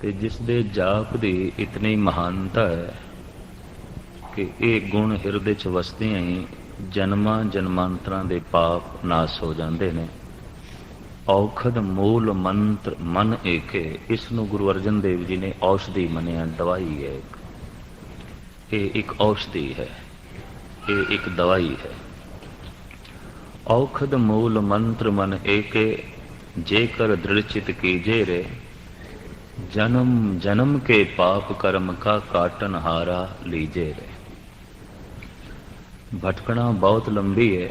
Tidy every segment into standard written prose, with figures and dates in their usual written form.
ਤੇ ਜਿਸ ਦੇ ਜਾਪ ਦੀ ਇਤਨੀ ਮਹਾਨਤਾ ਹੈ ਕਿ ਇਹ ਗੁਣ ਹਿਰਦੇ 'ਚ ਵਸਦਿਆਂ ਹੀ ਜਨਮਾਂ ਜਨਮਾਂਤਰਾਂ ਦੇ ਪਾਪ ਨਾਸ ਹੋ ਜਾਂਦੇ ਨੇ। ਔਖਦ ਮੂਲ ਮੰਤਰ ਮਨ ਏਕੇ, ਇਸ ਨੂੰ ਗੁਰੂ ਅਰਜਨ ਦੇਵ ਜੀ ਨੇ ਔਸ਼ਧੀ ਮੰਨਿਆ, ਦਵਾਈ ਹੈ। ਇਹ ਇੱਕ ਔਸ਼ਧੀ ਹੈ, ਇਹ ਇੱਕ ਦਵਾਈ ਹੈ। ਔਖਦ ਮੂਲ ਮੰਤਰ ਮਨ ਏਕੇ, ਜੇਕਰ ਦ੍ਰਿੜ ਚਿਤ ਕੀਜੇ ਰੇ, ਜਨਮ ਜਨਮ ਕੇ ਪਾਪ ਕਰਮ ਕਾ ਕਾਟਨ ਹਾਰਾ ਲੀਜੇ ਰੇ। ਭਟਕਣਾ ਬਹੁਤ ਲੰਬੀ ਹੈ,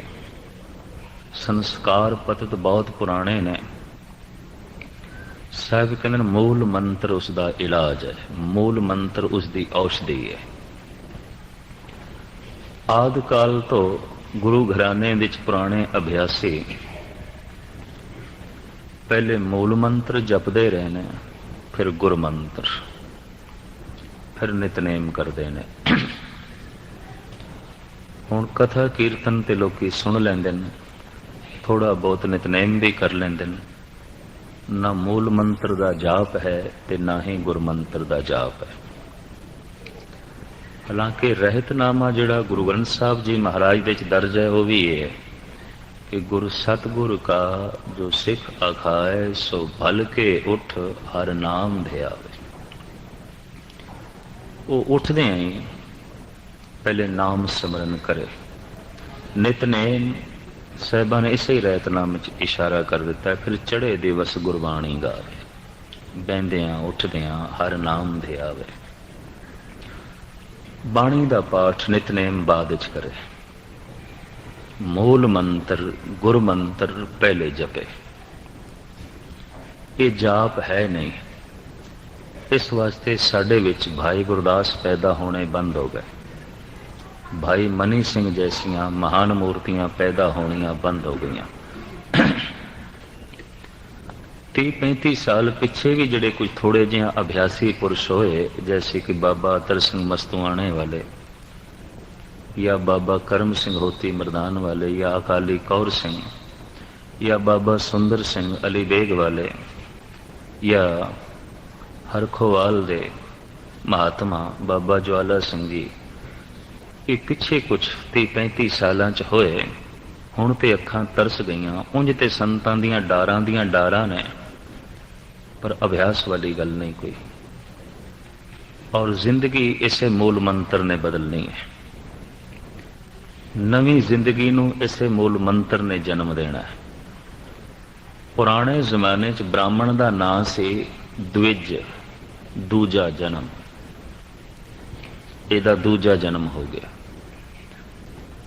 ਸੰਸਕਾਰ ਪਤਤ ਬਹੁਤ ਪੁਰਾਣੇ ਨੇ। ਸਾਹਿਬ ਕਹਿੰਦੇ ਨੇ ਮੂਲ ਮੰਤਰ ਉਸ ਦਾ ਇਲਾਜ ਹੈ, ਮੂਲ ਮੰਤਰ ਉਸ ਦੀ ਔਸ਼ਧੀ ਹੈ। ਆਦਿ ਕਾਲ ਤੋਂ ਗੁਰੂ ਘਰਾਣੇ ਵਿੱਚ ਪੁਰਾਣੇ ਅਭਿਆਸੀ ਪਹਿਲੇ ਮੂਲ ਮੰਤਰ ਜਪਦੇ ਰਹੇ ਨੇ, ਫਿਰ ਗੁਰ ਮੰਤਰ, ਫਿਰ ਨਿਤਨੇਮ ਕਰਦੇ ਨੇ। ਹੁਣ ਕਥਾ ਕੀਰਤਨ ਤੇ ਲੋਕੀ ਸੁਣ ਲੈਂਦੇ ਨੇ, ਥੋੜਾ ਬਹੁਤ ਨਿਤਨੇਮ ਵੀ ਕਰ ਲੈਂਦੇ ਨੇ। ਨਾ ਮੂਲ ਮੰਤਰ ਦਾ ਜਾਪ ਹੈ ਤੇ ਨਾ ਹੀ ਗੁਰ ਮੰਤਰ ਦਾ ਜਾਪ ਹੈ। ਹਾਲਾਂਕਿ ਰਹਿਤਨਾਮਾ ਜਿਹੜਾ ਗੁਰੂ ਗ੍ਰੰਥ ਸਾਹਿਬ ਜੀ ਮਹਾਰਾਜ ਦੇ ਵਿੱਚ ਦਰਜ ਹੈ ਉਹ ਵੀ ਇਹ ਹੈ ਕਿ ਗੁਰ ਸਤਿਗੁਰ ਕਾ ਜੋ ਸਿੱਖ ਆਖਾਏ, ਸੋ ਭਲ ਕੇ ਉਠ ਹਰ ਨਾਮ ਧਿਆਵੇ। ਉਹ ਉੱਠਦਿਆਂ ਹੀ ਪਹਿਲੇ ਨਾਮ ਸਿਮਰਨ ਕਰੇ। ਨਿਤਨੇਮ ਸਾਹਿਬਾਂ ਨੇ ਇਸੇ ਹੀ ਰਹਿਤਨਾਮੇ 'ਚ ਇਸ਼ਾਰਾ ਕਰ ਦਿੱਤਾ। ਫਿਰ ਚੜ੍ਹੇ ਦਿਵਸ ਗੁਰਬਾਣੀ ਗਾਵੇ, ਬਹਿੰਦਿਆਂ ਉੱਠਦਿਆਂ ਹਰ ਨਾਮ ਧਿਆਵੇ। ਬਾਣੀ ਦਾ ਪਾਠ ਨਿਤਨੇਮ ਬਾਅਦ ਵਿੱਚ ਕਰੇ, ਮੂਲ ਮੰਤਰ ਗੁਰ ਮੰਤਰ ਪਹਿਲੇ ਜਪੇ। ਇਹ ਜਾਪ ਹੈ ਨਹੀਂ। ਇਸ ਵਾਸਤੇ ਸਾਡੇ ਵਿੱਚ ਭਾਈ ਗੁਰਦਾਸ ਪੈਦਾ ਹੋਣੇ ਬੰਦ ਹੋ ਗਏ, ਭਾਈ ਮਨੀ ਸਿੰਘ ਜੈਸੀਆਂ ਮਹਾਨ ਮੂਰਤੀਆਂ ਪੈਦਾ ਹੋਣੀਆਂ ਬੰਦ ਹੋ ਗਈਆਂ। 30-35 ਸਾਲ ਪਿੱਛੇ ਵੀ ਜਿਹੜੇ ਕੁਝ ਥੋੜੇ ਜਿਹੇ ਅਭਿਆਸੀ ਪੁਰਸ਼ ਹੋਏ, ਜੈਸੇ ਕਿ ਬਾਬਾ ਅਤਰ ਸਿੰਘ ਮਸਤੂਆਣੇ ਵਾਲੇ, या बाबा करम सिंह होती मरदान वाले, या अकाली कौर सिंह, या बाबा सुंदर सिंह अली बेग वाले, या हरखोवाल दे महात्मा बाबा ज्वाला सिंह जी, ये पिछे कुछ 30-35 साल च होए। हुण ते अखां तरस गईयां। उंज ते संतां दियां डारां ने, पर अभ्यास वाली गल नहीं कोई। और जिंदगी इसे मूल मंत्र ने बदलनी है। नवी जिंदगी नूं इसे मूल मंत्र ने जन्म देना है। पुराने जमाने च ब्राह्मण का नाम से द्विज, दूजा जन्म। ਇਹਦਾ दूजा जन्म हो गया।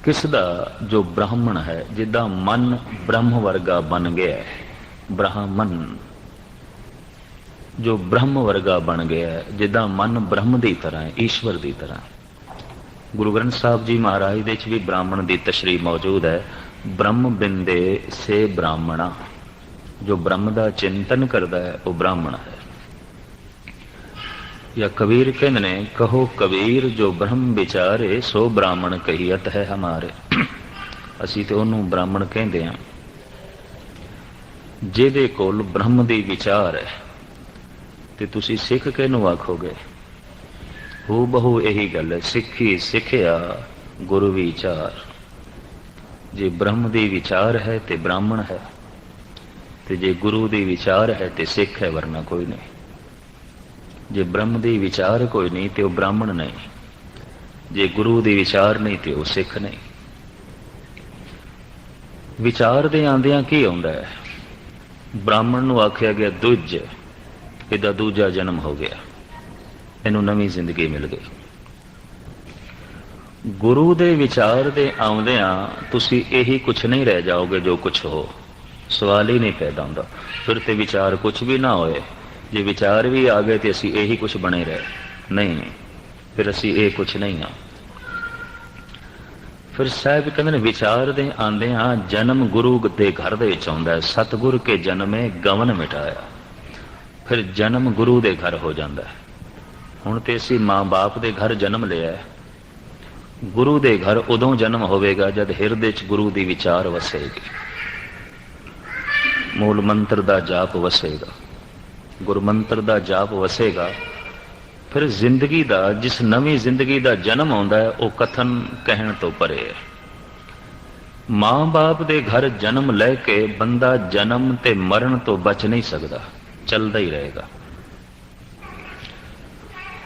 किस दा? जो ब्राह्मण है, जिदा मन ब्रह्म वर्गा बन गया है। ब्राह्मण जो ब्रह्म वर्गा बन गया है, जिदा मन ब्रह्म की तरह है, ईश्वर की तरह। गुरु ग्रंथ साहब जी महाराज दे भी ब्राह्मण की तशरीह मौजूद है। ब्रह्म बिंदे से ब्राह्मणा, जो ब्रह्म का चिंतन करता है वह ब्राह्मण है। या कबीर कहते ने, कहो कबीर जो ब्रह्म विचारे, सो ब्राह्मण कहियत है हमारे। असी तो उन्होंने ब्राह्मण कहते हैं जिहदे कोल ब्रह्म दी विचार है। ते तुसी सिख किहनूं आखोगे? हू बहु यही गल है, सिखी सिखिया गुरु विचार। जे ब्रह्म दी विचार है तो ब्राह्मण है, ते जे गुरु दी विचार है तो सिख है, वरना कोई नहीं। जे ब्रह्म दी विचार कोई नहीं तो ब्राह्मण नहीं, जे गुरु दी विचार नहीं तो वह सिख नहीं। विचार दे आंदियां की आउंदा है? ब्राह्मण नूं आख्या गया दुज, इहदा दूजा जन्म हो गया, इनू नवी जिंदगी मिल गई। गुरु दे विचार दे आउंदियां तुसी यही कुछ नहीं रह जाओगे जो कुछ हो। सवाल ही नहीं पैदा होंदा। फिर ते विचार कुछ भी ना होए, जे विचार भी आ गए तो असी यही कुछ बने रहे नहीं, फिर असी ये कुछ नहीं हाँ। फिर साहब कहते हैं विचार दे आंदियां जन्म गुरु दे घर दे विच आउंदा है। सतगुर के जन्मे गवन मिटाया, फिर जन्म गुरु दे घर हो जाता है। हुण ते असीं माँ बाप दे घर जन्म लिया है, गुरु दे घर उदों जन्म होवेगा जब हिरदे च गुरु दी विचार वसेगी, मूल मंत्र दा जाप वसेगा। ਗੁਰਮੰਤਰ ਦਾ ਜਾਪ ਵਸੇਗਾ, ਫਿਰ ਜ਼ਿੰਦਗੀ ਦਾ, ਜਿਸ ਨਵੀਂ ਜ਼ਿੰਦਗੀ ਦਾ ਜਨਮ ਆਉਂਦਾ ਹੈ, ਉਹ ਕਥਨ ਕਹਿਣ ਤੋਂ ਪਰੇ ਹੈ। ਮਾਂ-ਬਾਪ ਦੇ ਘਰ ਜਨਮ ਲੈ ਕੇ ਬੰਦਾ ਜਨਮ ਤੇ ਮਰਨ ਤੋਂ ਬਚ ਨਹੀਂ ਸਕਦਾ, ਚੱਲਦਾ ਹੀ ਰਹੇਗਾ।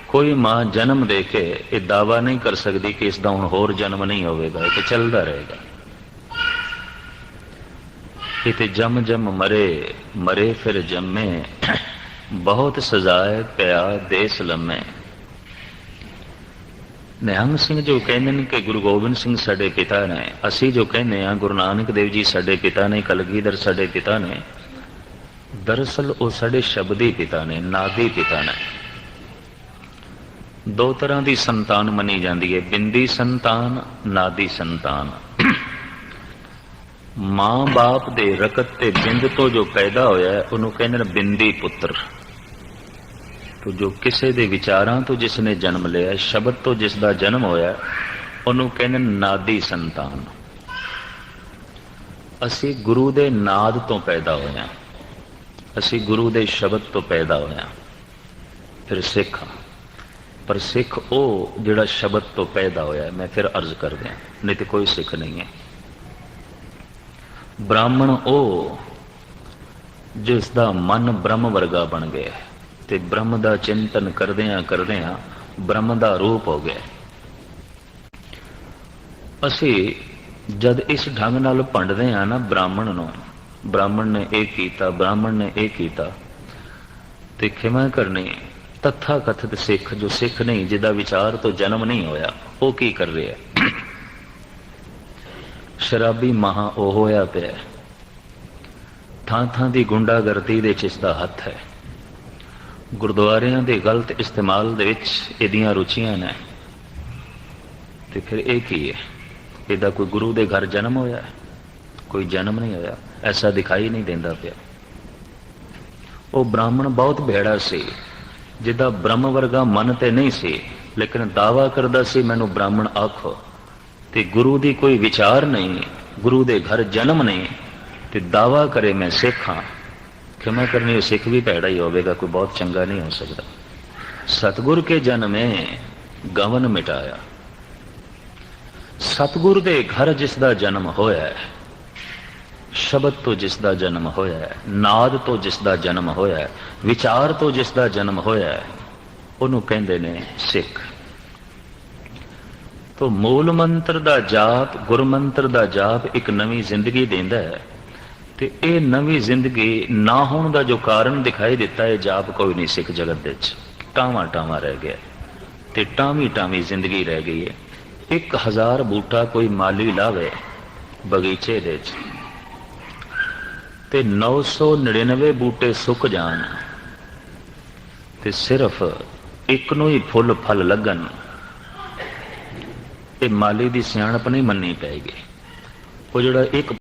ਕੋਈ ਮਾਂ ਜਨਮ ਦੇ ਕੇ ਇਹ ਦਾਵਾ ਨਹੀਂ ਕਰ ਸਕਦੀ ਕਿ ਇਸ ਦਾ ਹੁਣ ਹੋਰ ਜਨਮ ਨਹੀਂ ਹੋਵੇਗਾ, ਇਹ ਤਾਂ ਚੱਲਦਾ ਰਹੇਗਾ। ਇਹ ਤੇ ਜਮ ਜਮ ਮਰੇ, ਮਰੇ ਫਿਰ ਜੰਮੇ, ਬਹੁਤ ਸਜ਼ਾਏ ਪਿਆ ਦੇਸ ਲੰਮੇ। ਨਿਹੰਗ ਸਿੰਘ ਜੋ ਕਹਿੰਦੇ ਨੇ ਕਿ ਗੁਰੂ ਗੋਬਿੰਦ ਸਿੰਘ ਸਾਡੇ ਪਿਤਾ ਨੇ, ਅਸੀਂ ਜੋ ਕਹਿੰਦੇ ਹਾਂ ਗੁਰੂ ਨਾਨਕ ਦੇਵ ਜੀ ਸਾਡੇ ਪਿਤਾ ਨੇ, ਕਲਗੀਧਰ ਸਾਡੇ ਪਿਤਾ ਨੇ, ਦਰਅਸਲ ਉਹ ਸਾਡੇ ਸ਼ਬਦੀ ਪਿਤਾ ਨੇ, ਨਾਦੀ ਪਿਤਾ ਨੇ। ਦੋ ਤਰ੍ਹਾਂ ਦੀ ਸੰਤਾਨ ਮੰਨੀ ਜਾਂਦੀ ਹੈ, ਬਿੰਦੀ ਸੰਤਾਨ, ਨਾਦੀ ਸੰਤਾਨ। ਮਾਂ ਬਾਪ ਦੇ ਰਕਤ ਤੇ ਬਿੰਦ ਤੋਂ ਜੋ ਪੈਦਾ ਹੋਇਆ ਹੈ, ਉਹਨੂੰ ਕਹਿੰਦੇ ਨੇ ਬਿੰਦੀ ਪੁੱਤਰ। ਤੋ ਜੋ ਕਿਸੇ ਦੇ ਵਿਚਾਰਾਂ ਤੋਂ ਜਿਸ ਨੇ ਜਨਮ ਲਿਆ, ਸ਼ਬਦ ਤੋਂ ਜਿਸ ਦਾ ਜਨਮ ਹੋਇਆ, ਉਹਨੂੰ ਕਹਿੰਦੇ ਨੇ ਨਾਦੀ ਸੰਤਾਨ। ਅਸੀਂ ਗੁਰੂ ਦੇ ਨਾਦ ਤੋਂ ਪੈਦਾ ਹੋਏ ਹਾਂ, ਅਸੀਂ ਗੁਰੂ ਦੇ ਸ਼ਬਦ ਤੋਂ ਪੈਦਾ ਹੋਏ ਹਾਂ, ਫਿਰ ਸਿੱਖ ਹਾਂ। ਪਰ ਸਿੱਖ ਉਹ ਜਿਹੜਾ ਸ਼ਬਦ ਤੋਂ ਪੈਦਾ ਹੋਇਆ, ਮੈਂ ਫਿਰ ਅਰਜ਼ ਕਰ ਦਿਆਂ, ਨਹੀਂ ਤੇ ਕੋਈ ਸਿੱਖ ਨਹੀਂ ਹੈ। ਬ੍ਰਾਹਮਣ ਉਹ ਜਿਸ ਦਾ ਮਨ ਬ੍ਰਹਮ ਵਰਗਾ ਬਣ ਗਿਆ ਤੇ ਬ੍ਰਹਮ ਦਾ ਚਿੰਤਨ ਕਰਦਿਆਂ ਕਰਦਿਆਂ ਬ੍ਰਹਮ ਦਾ ਰੂਪ ਹੋ ਗਿਆ। ਅਸੀਂ ਜਦ ਇਸ ਢੰਗ ਨਾਲ ਭੰਡਦੇ ਹਾਂ ਨਾ ਬ੍ਰਾਹਮਣ ਨੂੰ, ਬ੍ਰਾਹਮਣ ਨੇ ਇਹ ਕੀਤਾ, ਬ੍ਰਾਹਮਣ ਨੇ ਇਹ ਕੀਤਾ, ਤੇ ਖਿਮਾ ਕਰਨੀ ਤਥਾ ਕਥਿਤ ਸਿੱਖ, ਜੋ ਸਿੱਖ ਨਹੀਂ, ਜਿਹਦਾ ਵਿਚਾਰ ਤੋਂ ਜਨਮ ਨਹੀਂ ਹੋਇਆ, ਉਹ ਕੀ ਕਰ ਰਿਹਾ? ਸ਼ਰਾਬੀ ਮਹਾ ਉਹ ਹੋਇਆ ਪਿਆ, ਥਾਂ ਥਾਂ ਦੀ ਗੁੰਡਾਗਰਦੀ ਦੇ 'ਚ ਇਸ ਦਾ ਹੱਥ ਹੈ, ਗੁਰਦੁਆਰਿਆਂ ਦੇ ਗਲਤ ਇਸਤੇਮਾਲ ਦੇ ਵਿੱਚ ਇਹਦੀਆਂ ਰੁਚੀਆਂ ਨੇ। ਤੇ ਫਿਰ ਇਹ ਕੀ ਹੈ? ਇਹਦਾ ਕੋਈ ਗੁਰੂ ਦੇ ਘਰ ਜਨਮ ਹੋਇਆ? ਕੋਈ ਜਨਮ ਨਹੀਂ ਹੋਇਆ, ਐਸਾ ਦਿਖਾਈ ਨਹੀਂ ਦਿੰਦਾ ਪਿਆ। ਉਹ ਬ੍ਰਾਹਮਣ ਬਹੁਤ ਭੈੜਾ ਸੀ, ਜਿਹਦਾ ਬ੍ਰਹਮ ਵਰਗਾ ਮਨ ਤੇ ਨਹੀਂ ਸੀ, ਲੇਕਿਨ ਦਾਵਾ ਕਰਦਾ ਸੀ ਮੈਨੂੰ ਬ੍ਰਾਹਮਣ ਆਖੋ, ਤੇ ਗੁਰੂ ਦੀ ਕੋਈ ਵਿਚਾਰ ਨਹੀਂ, ਗੁਰੂ ਦੇ ਘਰ ਜਨਮ ਨਹੀਂ, ਤੇ ਦਾਵਾ ਕਰੇ ਮੈਂ ਸਿੱਖ ਹਾਂ। ਖਿਮਾ ਕਰਨੀ, ਉਹ ਸਿੱਖ ਵੀ ਭੈੜਾ ਹੀ ਹੋਵੇਗਾ, ਕੋਈ ਬਹੁਤ ਚੰਗਾ ਨਹੀਂ ਹੋ ਸਕਦਾ। ਸਤਿਗੁਰ ਕੇ ਜਨਮੇ ਗਵਨ ਮਿਟਾਇਆ। ਸਤਿਗੁਰ ਦੇ ਘਰ ਜਿਸ ਦਾ ਜਨਮ ਹੋਇਆ ਹੈ, ਸ਼ਬਦ ਤੋਂ ਜਿਸ ਦਾ ਜਨਮ ਹੋਇਆ ਹੈ, ਨਾਦ ਤੋਂ ਜਿਸ ਦਾ ਜਨਮ ਹੋਇਆ ਹੈ, ਵਿਚਾਰ ਤੋਂ ਜਿਸ ਦਾ ਜਨਮ ਹੋਇਆ ਹੈ, ਉਹਨੂੰ ਕਹਿੰਦੇ ਨੇ ਸਿੱਖ। ਤੋ ਮੂਲ ਮੰਤਰ ਦਾ ਜਾਪ, ਗੁਰਮੰਤਰ ਦਾ ਜਾਪ ਇੱਕ ਨਵੀਂ ਜ਼ਿੰਦਗੀ ਦਿੰਦਾ ਹੈ। ਤੇ ਇਹ ਨਵੀਂ ਜ਼ਿੰਦਗੀ ਨਾ ਹੋਣ ਦਾ ਜੋ ਕਾਰਨ ਦਿਖਾਈ ਦਿੱਤਾ ਹੈ, ਜਾਪ ਕੋਈ ਨਹੀਂ ਸਿੱਖ ਜਗਤ ਦੇ ਵਿੱਚ, ਟਾਵਾਂ ਟਾਵਾਂ ਰਹਿ ਗਿਆ, ਤੇ ਟਾਵੀਂ ਟਾਵੀਂ ਜ਼ਿੰਦਗੀ ਰਹਿ ਗਈ ਹੈ। 1000 ਬੂਟਾ ਕੋਈ ਮਾਲੀ ਲਾਵੇ ਬਗੀਚੇ ਦੇ ਵਿੱਚ, ਤੇ 999 ਬੂਟੇ ਸੁੱਕ ਜਾਣ, ਤੇ ਸਿਰਫ ਇੱਕ ਨੂੰ ਹੀ ਫੁੱਲ ਫਲ ਲੱਗਣ, ਇਹ ਮਾਲੀ ਦੀ ਸਿਆਣਪ ਨਹੀਂ ਮੰਨੀ ਪਏਗੀ। ਉਹ ਜਿਹੜਾ ਇੱਕ